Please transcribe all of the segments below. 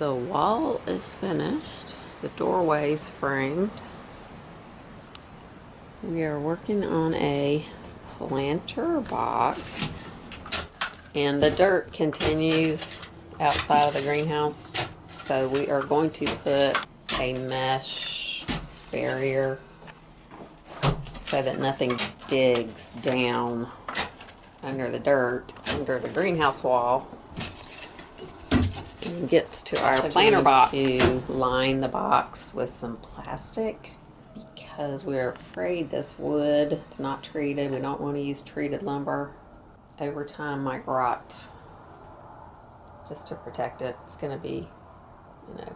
The wall is finished. The doorway's framed. We are working on a planter box. And the dirt continues outside of the greenhouse. So we are going to put a mesh barrier so that nothing digs down under the dirt, under the greenhouse wall, and gets to our planter box. To line the box with some plastic because we're afraid this wood, it's not treated. We don't want to use treated lumber. Over time might rot. Just to protect it, it's going to be,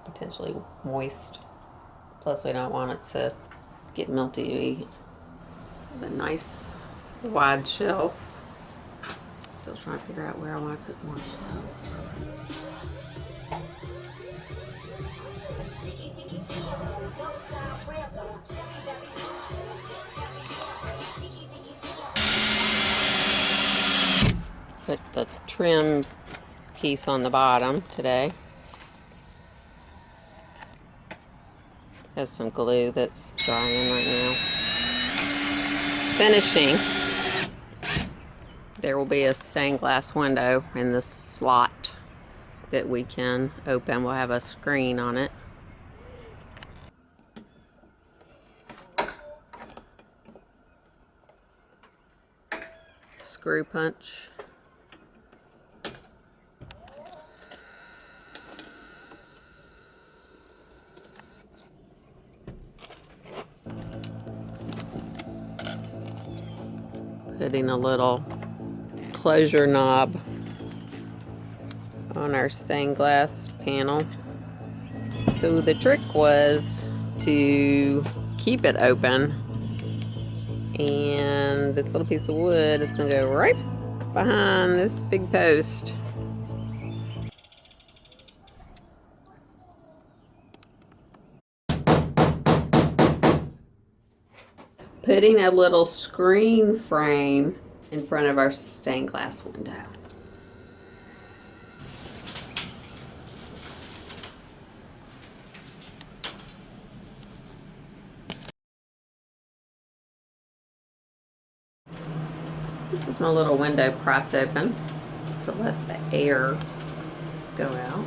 potentially moist. Plus, we don't want it to get mildewy. The nice wide shelf. Still trying to figure out where I want to put more shelves. Put the trim piece on the bottom today. Has some glue that's drying right now. Finishing. There will be a stained glass window in the slot that we can open. We'll have a screen on it. Screw punch. Putting a little closure knob on our stained glass panel. So the trick was to keep it open, and this little piece of wood is going to go right behind this big post. Putting a little screen frame in front of our stained glass window. This is my little window propped open to let the air go out.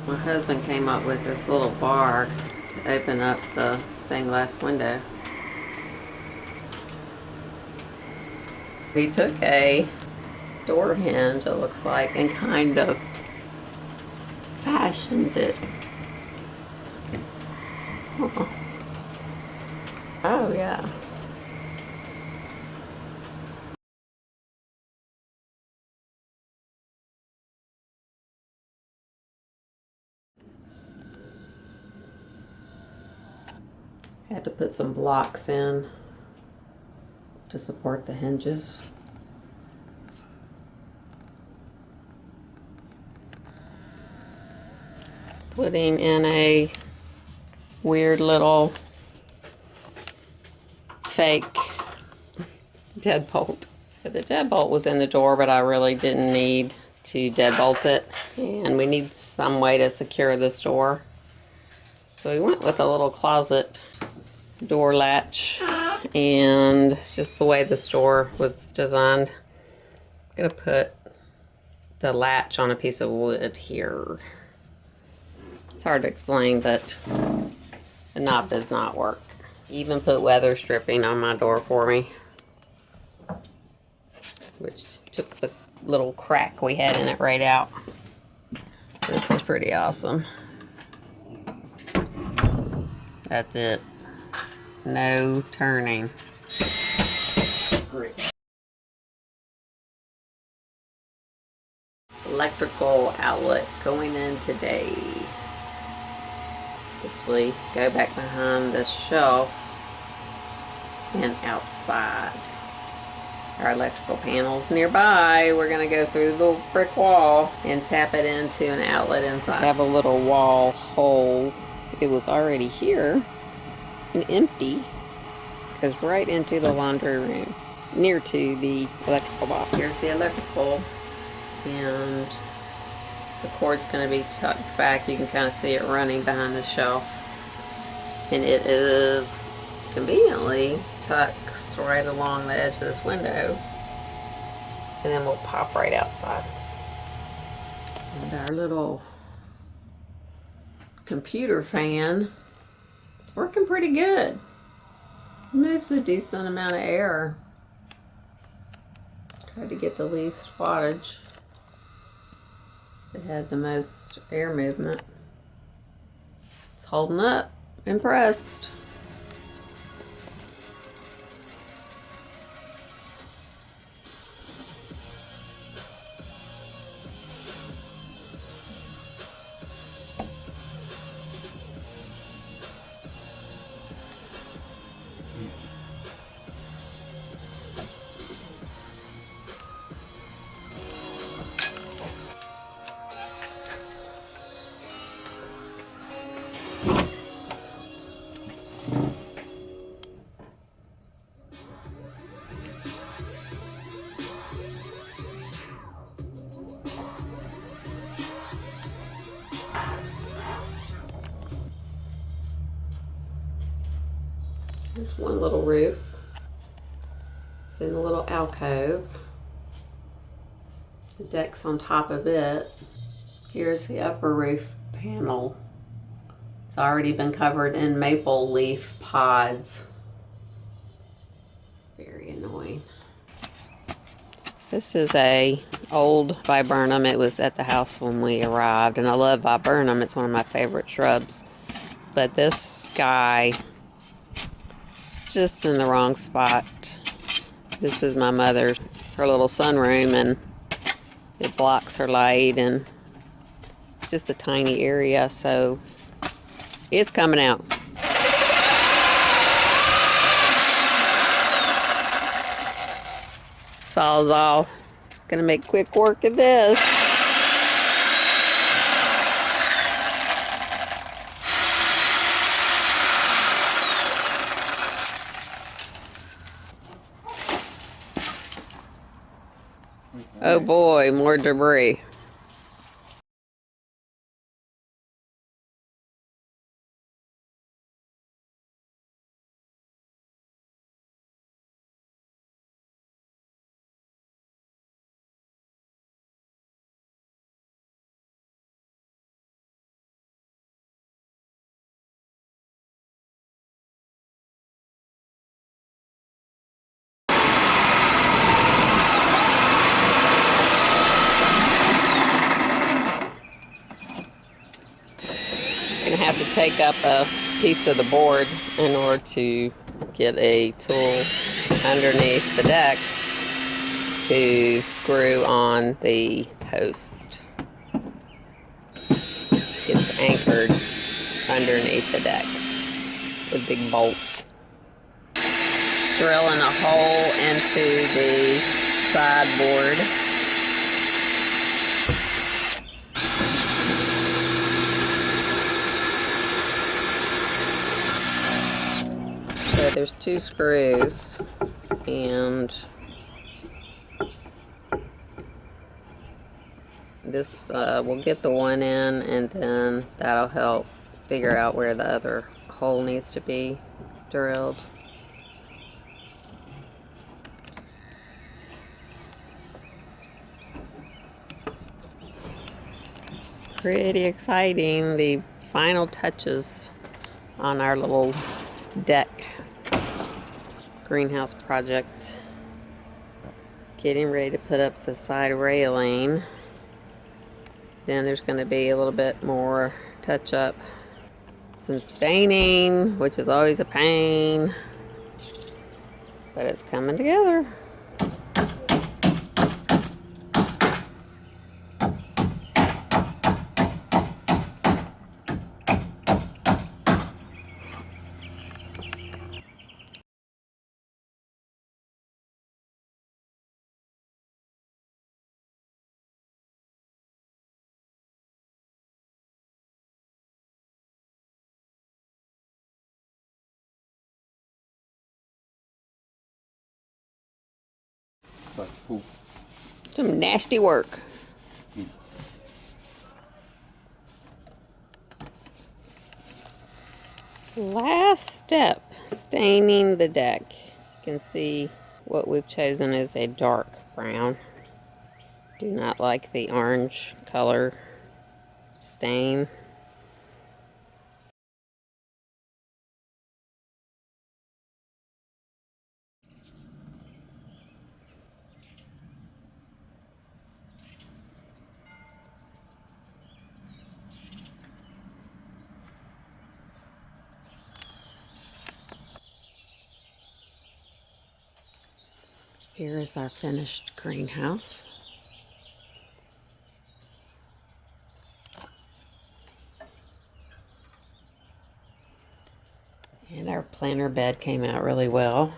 My husband came up with this little bar to open up the stained glass window. We took a door hinge, it looks like, and kind of fashioned it. Oh yeah. Had to put some blocks in to support the hinges. Putting in a weird little fake deadbolt. So the deadbolt was in the door, but I really didn't need to deadbolt it. And we need some way to secure this door. So we went with a little closet door latch, and it's just the way this door was designed. I'm gonna put the latch on a piece of wood here. It's hard to explain, but the knob does not work. Even put weather stripping on my door for me, which took the little crack we had in it right out. This is pretty awesome. That's it. No turning. Great. Electrical outlet going in today. This way, go back behind this shelf and outside. Our electrical panels nearby. We're going to go through the brick wall and tap it into an outlet inside. I have a little wall hole. It was already here and empty. Goes right into the laundry room, near to the electrical box. Here's the electrical, and The cord's going to be tucked back. You can kind of see it running behind the shelf. And it is conveniently tucks right along the edge of this window. And then we'll pop right outside. And our little computer fan is working pretty good. It moves a decent amount of air. Try to get the least wattage. It had the most air movement. It's holding up. Impressed. There's one little roof. It's in a little alcove. The deck's on top of it. Here's the upper roof panel. It's already been covered in maple leaf pods. Very annoying. This is a old viburnum. It was at the house when we arrived, and I love viburnum. It's one of my favorite shrubs. But this guy is just in the wrong spot. This is my mother's, her little sunroom, and it blocks her light, and just a tiny area, so it's coming out. Sawzall. It's gonna make quick work of this. Oh boy, more debris. Gonna have to take up a piece of the board in order to get a tool underneath the deck to screw on the post. It's anchored underneath the deck with big bolts. Drilling a hole into the sideboard. So there's 2 screws, and this will get the one in, and then that'll help figure out where the other hole needs to be drilled. Pretty exciting, the final touches on our little deck greenhouse project. Getting ready to put up the side railing. Then there's going to be a little bit more touch up. Some staining, which is always a pain, but it's coming together. Some nasty work. Last step, staining the deck. You can see what we've chosen is a dark brown. Do not like the orange color stain. Here is our finished greenhouse. And our planter bed came out really well.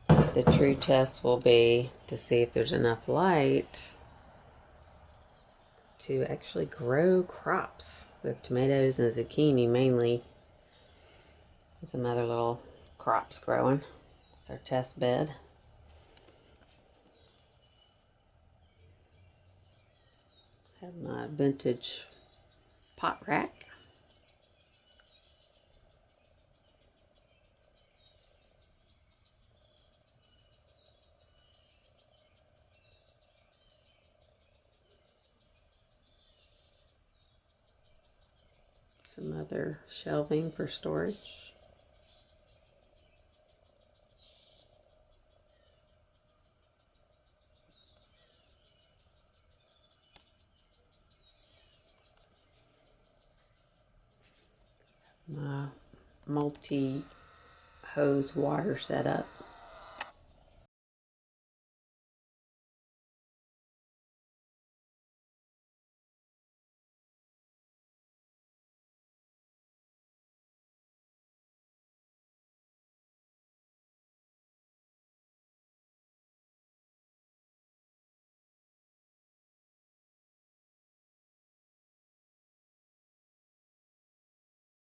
The true test will be to see if there's enough light to actually grow crops. We have tomatoes and zucchini mainly, and some other little crops growing. It's our test bed. Have my vintage pot rack. Some other shelving for storage. My multi-hose water setup.